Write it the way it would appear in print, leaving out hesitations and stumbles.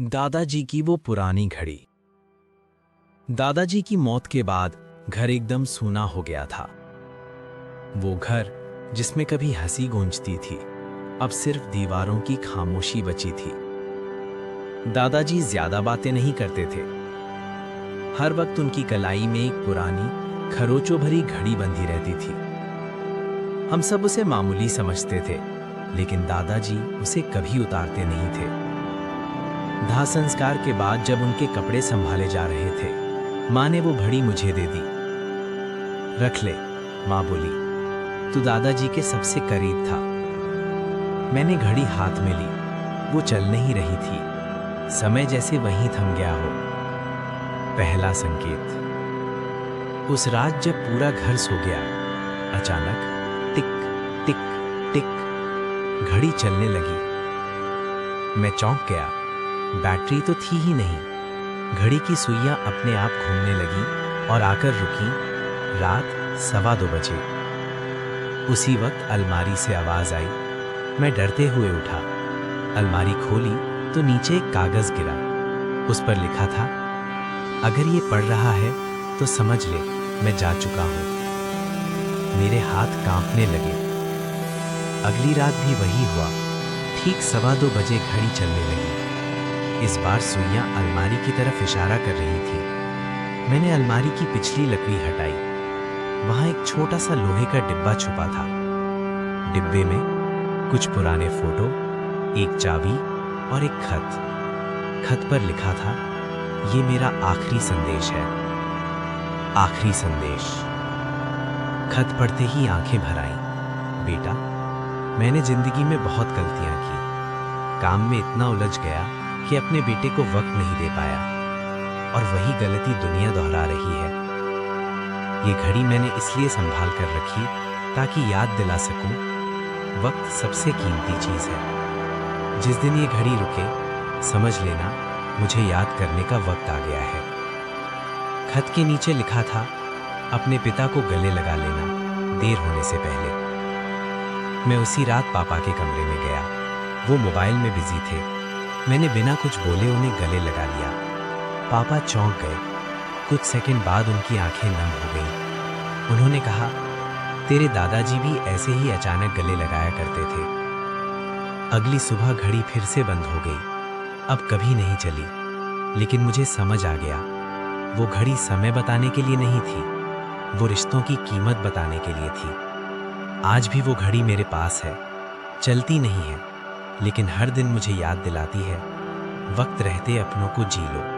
दादाजी की वो पुरानी घड़ी। दादाजी की मौत के बाद घर एकदम सूना हो गया था। वो घर जिसमें कभी हंसी गूंजती थी, अब सिर्फ दीवारों की खामोशी बची थी। दादाजी ज्यादा बातें नहीं करते थे। हर वक्त उनकी कलाई में एक पुरानी खरोचों भरी घड़ी बंधी रहती थी। हम सब उसे मामूली समझते थे, लेकिन दादाजी उसे कभी उतारते नहीं थे। दाह संस्कार के बाद जब उनके कपड़े संभाले जा रहे थे, माँ ने वो घड़ी मुझे दे दी। रख ले, माँ बोली, तू दादाजी के सबसे करीब था। मैंने घड़ी हाथ में ली। वो चल नहीं रही थी, समय जैसे वहीं थम गया हो। पहला संकेत। उस रात जब पूरा घर सो गया, अचानक टिक टिक टिक घड़ी चलने लगी। मैं चौंक गया। बैटरी तो थी ही नहीं। घड़ी की सुइयां अपने आप घूमने लगी और आकर रुकी। रात 2:15 बजे। उसी वक्त अलमारी से आवाज आई। मैं डरते हुए उठा। अलमारी खोली तो नीचे एक कागज गिरा। उस पर लिखा था, अगर ये पढ़ रहा है तो समझ ले मैं जा चुका हूं। मेरे हाथ कांपने लगे। अगली रात भी वही हुआ। ठीक 2:15 बजे घड़ी चलने लगी। इस बार सुइयां अलमारी की तरफ इशारा कर रही थी। मैंने अलमारी की पिछली लकड़ी हटाई। वहां एक छोटा सा लोहे का डिब्बा छुपा था। डिब्बे में कुछ पुराने फोटो, एक चाबी और एक खत। खत पर लिखा था, ये मेरा आखिरी संदेश है। आखिरी संदेश। खत पढ़ते ही आंखें भर आईं। बेटा, मैंने जिंदगी में बहुत गलतियां की। काम में इतना उलझ गया कि अपने बेटे को वक्त नहीं दे पाया, और वही गलती दुनिया दोहरा रही है। ये घड़ी मैंने इसलिए संभाल कर रखी ताकि याद दिला सकूं, वक्त सबसे कीमती चीज है। जिस दिन ये घड़ी रुके, समझ लेना मुझे याद करने का वक्त आ गया है। खत के नीचे लिखा था, अपने पिता को गले लगा लेना देर होने से पहले। मैं उसी रात पापा के कमरे में गया। वो मोबाइल में बिजी थे। मैंने बिना कुछ बोले उन्हें गले लगा लिया। पापा चौंक गए। कुछ सेकंड बाद उनकी आंखें नम हो गईं। उन्होंने कहा, तेरे दादाजी भी ऐसे ही अचानक गले लगाया करते थे। अगली सुबह घड़ी फिर से बंद हो गई। अब कभी नहीं चली। लेकिन मुझे समझ आ गया, वो घड़ी समय बताने के लिए नहीं थी, वो रिश्तों की कीमत बताने के लिए थी। आज भी वो घड़ी मेरे पास है। चलती नहीं है, लेकिन हर दिन मुझे याद दिलाती है, वक्त रहते अपनों को जी लो।